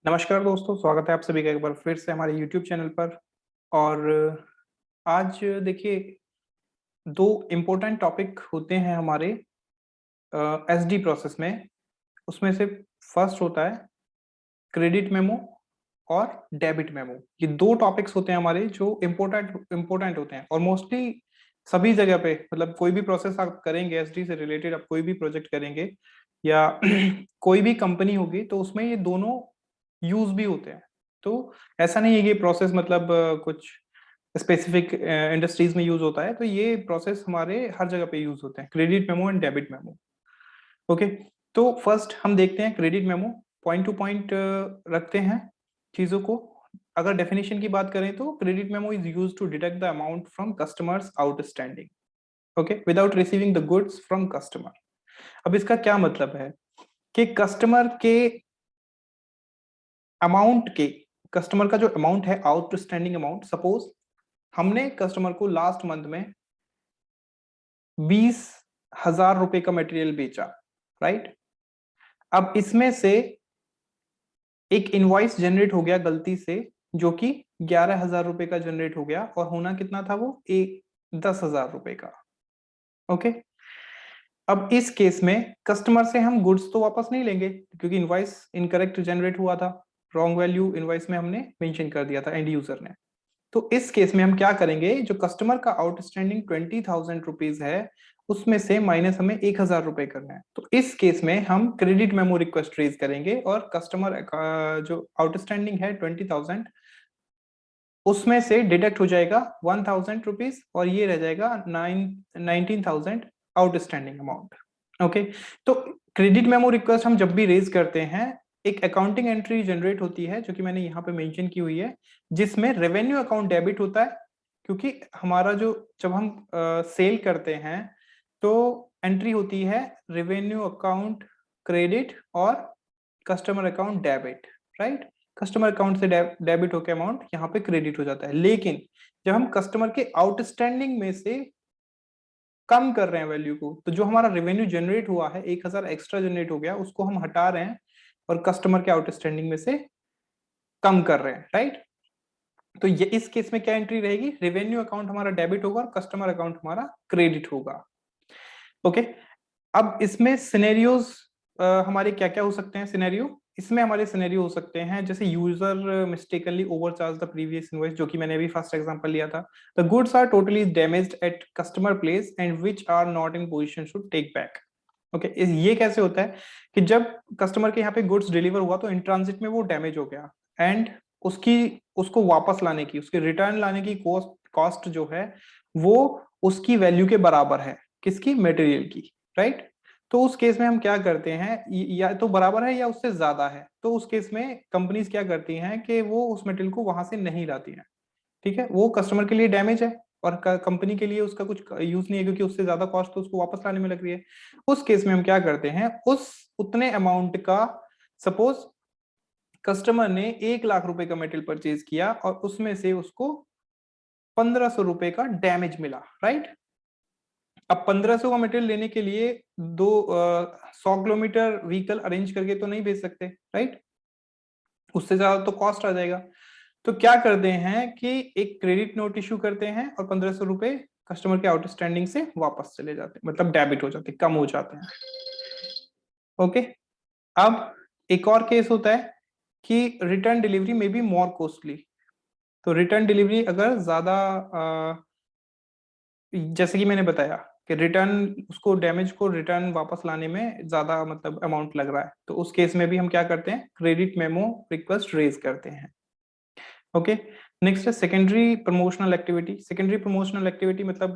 नमस्कार दोस्तों, स्वागत है आप सभी का एक बार फिर से हमारे YouTube चैनल पर। और आज देखिए, दो इम्पोर्टेंट टॉपिक होते हैं हमारे एसडी प्रोसेस में। उसमें से फर्स्ट होता है क्रेडिट मेमो और डेबिट मेमो। ये दो टॉपिक्स होते हैं हमारे जो इम्पोर्टेंट होते हैं और मोस्टली सभी जगह पे, मतलब कोई भी प्रोसेस आप करेंगे एसडी से रिलेटेड, आप कोई भी प्रोजेक्ट करेंगे या कोई भी कंपनी होगी तो उसमें ये दोनों यूज भी होते हैं। तो ऐसा नहीं है कि प्रोसेस मतलब कुछ स्पेसिफिक इंडस्ट्रीज में यूज होता है, तो ये प्रोसेस हमारे हर जगह पे यूज होते हैं, credit memo and debit memo. Okay, तो फर्स्ट हम देखते हैं credit memo. Point two point रखते हैं चीजों को। अगर डेफिनेशन की बात करें तो credit memo is used to deduct the amount from customers outstanding, okay, without receiving the goods from customer. अब इसका क्या मतलब है कि कस्टमर का जो अमाउंट है, आउटस्टैंडिंग अमाउंट, सपोज हमने कस्टमर को लास्ट मंथ में 20,000 रुपए का मटेरियल बेचा, राइट। अब इसमें से एक इनवॉइस जनरेट हो गया गलती से, जो कि 11,000 रुपए का जनरेट हो गया, और होना कितना था वो, 10,000 रुपए का। ओके, अब इस केस में कस्टमर से हम गुड्स तो वापस नहीं लेंगे क्योंकि इनवॉइस इनकरेक्ट जनरेट हुआ था, रॉन्ग वैल्यू इनवॉइस में हमने मेंशन कर दिया था एंड यूजर ने। तो इस केस में हम क्या करेंगे, जो कस्टमर का आउटस्टैंडिंग 20,000 रुपीज है उसमें से माइनस हमें 1,000 रुपए करना है। तो इस केस में हम क्रेडिट मेमो रिक्वेस्ट रेज करेंगे और कस्टमर जो आउटस्टैंडिंग है 20,000, उसमें से डिडक्ट हो जाएगा 1,000 रुपीज और ये रह जाएगा 19,000 आउटस्टैंडिंग अमाउंट। ओके, तो क्रेडिट मेमो रिक्वेस्ट हम जब भी रेज करते हैं, एक अकाउंटिंग एंट्री जनरेट होती है जो कि मैंने यहाँ पे मेंशन की हुई है, जिसमें रेवेन्यू अकाउंट डेबिट होता है। क्योंकि हमारा जो, जब हम सेल करते हैं तो एंट्री होती है रेवेन्यू अकाउंट क्रेडिट और customer account debit, right. Customer account से डेबिट होकर अमाउंट यहाँ पे क्रेडिट हो जाता है। लेकिन जब हम कस्टमर के आउटस्टैंडिंग में से कम कर रहे हैं वैल्यू को, तो जो हमारा रेवेन्यू जनरेट हुआ है, 1,000 एक्स्ट्रा जनरेट हो गया, उसको हम हटा रहे हैं और कस्टमर के आउटस्टैंडिंग में से कम कर रहे हैं, राइट। तो ये इस केस में क्या एंट्री रहेगी, रेवेन्यू अकाउंट हमारा डेबिट होगा और कस्टमर अकाउंट हमारा क्रेडिट होगा। ओके, अब इसमें सिनेरियोज हमारे क्या क्या हो सकते हैं सिनेरियो। इसमें हमारे सिनेरियो हो सकते हैं जैसे user mistakenly overcharge the previous invoice, जो कि मैंने अभी फर्स्ट एग्जांपल लिया था। The goods are totally damaged at customer place and which are not in position to take back. Okay, ये कैसे होता है कि जब कस्टमर के यहाँ पे गुड्स डिलीवर हुआ तो इन ट्रांजिट में वो डैमेज हो गया एंड उसकी उसको वापस लाने की, उसके रिटर्न लाने की कॉस्ट जो है वो उसकी वैल्यू के बराबर है, किसकी, मटेरियल की, राइट। तो उस केस में हम क्या करते हैं, या तो बराबर है या उससे ज्यादा है, तो उस केस में कंपनीज क्या करती हैं कि वो उस मटेरियल को वहां से नहीं लाती हैं। ठीक है, वो कस्टमर के लिए डैमेज है और कंपनी के लिए उसका कुछ यूज नहीं है क्योंकि उससे ज्यादा कॉस्ट तो उसको वापस लाने में लग रही है। उस केस में हम क्या करते हैं, उस उतने अमाउंट का, सपोज कस्टमर ने 1,00,000 रुपए का मटेरियल परचेज किया और उसमें से उसको 1,500 रुपए का डैमेज मिला, राइट। अब 1,500 का मटेरियल लेने के लिए 100 किलोमीटर व्हीकल अरेंज करके तो नहीं भेज सकते, राइट। उससे ज्यादा तो कॉस्ट आ जाएगा। तो क्या करते हैं कि एक क्रेडिट नोट इशू करते हैं और 1,500 रुपए कस्टमर के आउटस्टैंडिंग से वापस चले जाते हैं, मतलब डेबिट हो जाते हैं, कम हो जाते हैं। ओके, अब एक और केस होता है कि रिटर्न डिलीवरी में बी मोर कॉस्टली। तो रिटर्न डिलीवरी अगर ज्यादा, जैसे कि मैंने बताया कि रिटर्न, उसको डैमेज को रिटर्न वापस लाने में ज्यादा मतलब अमाउंट लग रहा है, तो उस केस में भी हम क्या करते हैं, क्रेडिट मेमो रिक्वेस्ट रेज करते हैं। ओके, नेक्स्ट है secondary promotional activity. Secondary promotional activity मतलब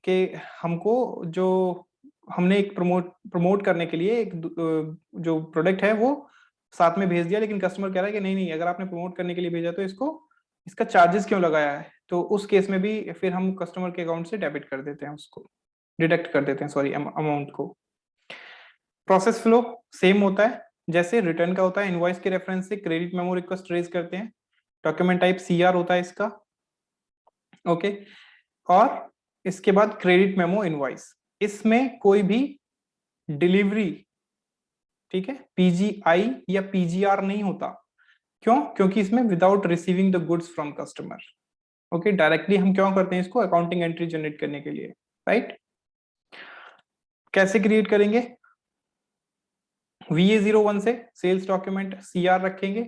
कि हमको जो, हमने एक प्रमोट करने के लिए एक जो प्रोडक्ट है वो साथ में भेज दिया, लेकिन कस्टमर कह रहा है कि नहीं नहीं, अगर आपने प्रमोट करने के लिए भेजा तो इसको, इसका चार्जेस क्यों लगाया है। तो उस केस में भी फिर हम कस्टमर के अकाउंट से डेबिट कर देते हैं, उसको डिडक्ट कर देते हैं, सॉरी, अमाउंट को। प्रोसेस फ्लो सेम होता है जैसे रिटर्न का होता है, इनवॉइस के रेफरेंस से क्रेडिट मेमो रिक्वेस्ट रेज करते हैं। डॉक्यूमेंट टाइप सीआर होता है इसका। ओके, और इसके बाद क्रेडिट मेमो इनवॉइस, इसमें कोई भी डिलीवरी, ठीक है, पीजीआई या पीजीआर नहीं होता। क्यों? क्योंकि इसमें without receiving the goods from customer. Okay, directly हम क्यों करते हैं इसको? अकाउंटिंग एंट्री जनरेट करने के लिए, राइट? कैसे क्रिएट करेंगे? VA01 से सेल्स डॉक्यूमेंट CR रखेंगे,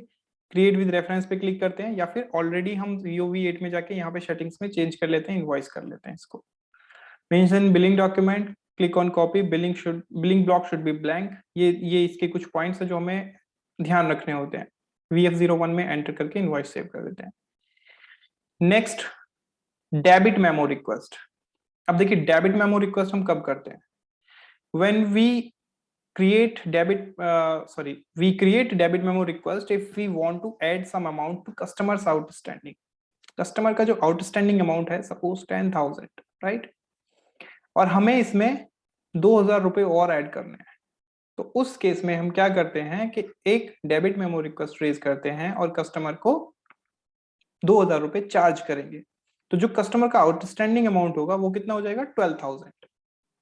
क्रिएट विद रेफरेंस पे क्लिक करते हैं, या फिर ऑलरेडी हम VOV8 में जाके यहाँ पे सेटिंग्स में चेंज कर लेते हैं, इनवॉइस कर लेते हैं इसको। Mention billing document, click on copy, billing block should be blank. ये इसके कुछ पॉइंट्स है जो हमें ध्यान रखने होते हैं। VF01 में एंटर करके इनवॉइस सेव कर देते हैं। Next, debit memo request. अब देखिए, डेबिट मेमो रिक्वेस्ट हम कब करते हैं? When we create debit memo request if we want to add some amount to customers outstanding. Customer का जो आउटस्टैंडिंग अमाउंट है, सपोज 10,000, राइट, और हमें इसमें 2,000 रुपए और ऐड करने हैं, तो उस केस में हम क्या करते हैं कि एक डेबिट मेमो रिक्वेस्ट रेज करते हैं और कस्टमर को 2,000 रुपए चार्ज करेंगे। तो जो कस्टमर का आउटस्टैंडिंग अमाउंट होगा वो कितना हो जाएगा? 12,000,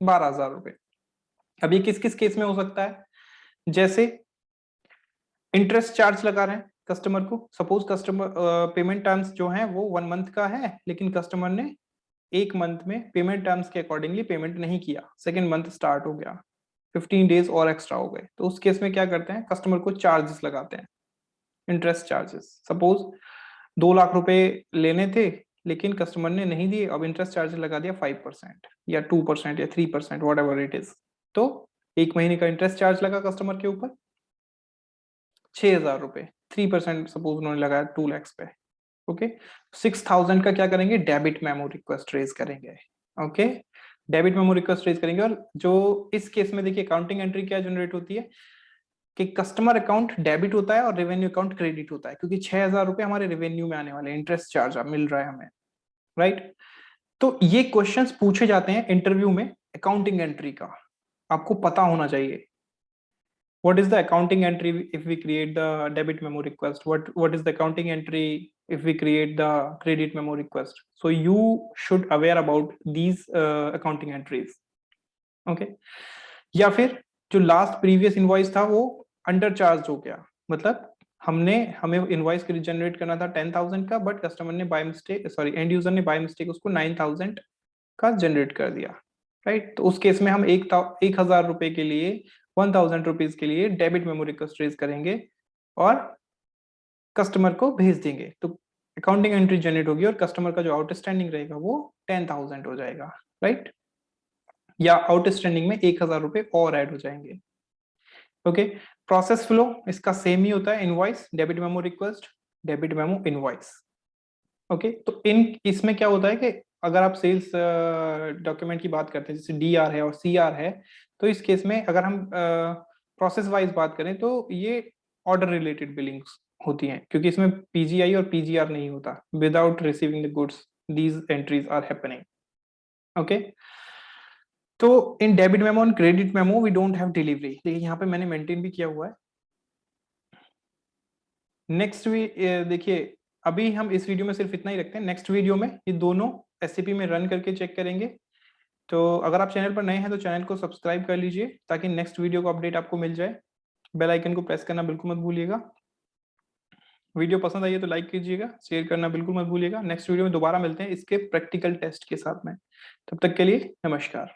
12,000 रुपए। अब ये किस किस केस में हो सकता है? जैसे इंटरेस्ट चार्ज लगा रहे हैं कस्टमर को, सपोज कस्टमर पेमेंट टर्म्स जो हैं वो 1 मंथ का है, लेकिन कस्टमर ने 1 मंथ में पेमेंट टर्म्स के अकॉर्डिंगली पेमेंट नहीं किया, सेकेंड मंथ स्टार्ट हो गया, 15 डेज और एक्स्ट्रा हो गए, तो उस केस में क्या करते हैं? कस्टमर को चार्जेस लगाते हैं, इंटरेस्ट चार्जेस। सपोज 2 लाख रुपए लेने थे लेकिन कस्टमर ने नहीं दिए, अब इंटरेस्ट चार्ज लगा दिया 5% या 2% या 3%, वॉट एवर इट इज। तो 1 महीने का इंटरेस्ट चार्ज लगा कस्टमर के ऊपर 6,000 रुपए, 3% सपोज उन्होंने लगाया 2 लाख पे। ओके, 6,000 का क्या करेंगे? डेबिट मेमो रिक्वेस्ट रेज करेंगे। Okay, debit memo request raise करेंगे। और जो इस केस में देखिए अकाउंटिंग एंट्री क्या जनरेट होती है कि कस्टमर अकाउंट डेबिट होता है और रेवेन्यू अकाउंट क्रेडिट होता है, क्योंकि 6,000 रुपए हमारे रेवेन्यू में आने वाले, इंटरेस्ट चार्ज मिल रहा है हमें, राइट? तो ये क्वेश्चंस पूछे जाते हैं इंटरव्यू में अकाउंटिंग एंट्री का, आपको पता होना चाहिए। What is the accounting entry if we create the debit memo request? What is the accounting entry if we create the credit memo request? So you should aware about these accounting entries. Okay, या फिर जो last previous invoice था वो under charge हो गया, मतलब हमें invoice generate करना था 10,000 का, बट कस्टमर ने by mistake, sorry and user ने बाय मिस्टेक उसको 9,000 का जनरेट कर दिया, राइट? तो उस केस में हम 1,000 रुपए के लिए 1,000 रुपीज के लिए डेबिट मेमो रिक्वेस्ट रेज करेंगे और कस्टमर को भेज देंगे, तो अकाउंटिंग एंट्री जनरेट होगी और कस्टमर का जो आउटस्टैंडिंग रहेगा वो 10,000 हो जाएगा, राइट? या आउटस्टैंडिंग में 1,000 रुपए और ऐड हो जाएंगे। ओके, प्रोसेस फ्लो इसका सेम ही होता है, invoice, debit memo request, debit memo, invoice. Okay, तो इसमें क्या होता है कि अगर आप सेल्स डॉक्यूमेंट की बात करते हैं, जैसे DR है और CR है, तो इस केस में अगर हम प्रोसेस वाइज बात करें तो ये ऑर्डर रिलेटेड बिलिंग्स होती हैं, क्योंकि इसमें PGI और PGR नहीं होता, without receiving the goods these entries are happening. Okay, तो in debit memo and credit memo we don't have delivery, देखिए यहाँ पे मैंने मेंटेन भी किया हुआ है। नेक्स्ट देखिए, अभी हम इस वीडियो में सिर्फ इतना ही रखते हैं, नेक्स्ट वीडियो में ये दोनों SAP में रन करके चेक करेंगे। तो अगर आप चैनल पर नए हैं तो चैनल को सब्सक्राइब कर लीजिए ताकि नेक्स्ट वीडियो को अपडेट आपको मिल जाए। बेल आइकन को प्रेस करना बिल्कुल मत भूलिएगा। वीडियो पसंद आई है तो लाइक कीजिएगा, शेयर करना बिल्कुल मत भूलिएगा। नेक्स्ट वीडियो में दोबारा मिलते हैं इसके प्रैक्टिकल टेस्ट के साथ में, तब तक के लिए नमस्कार।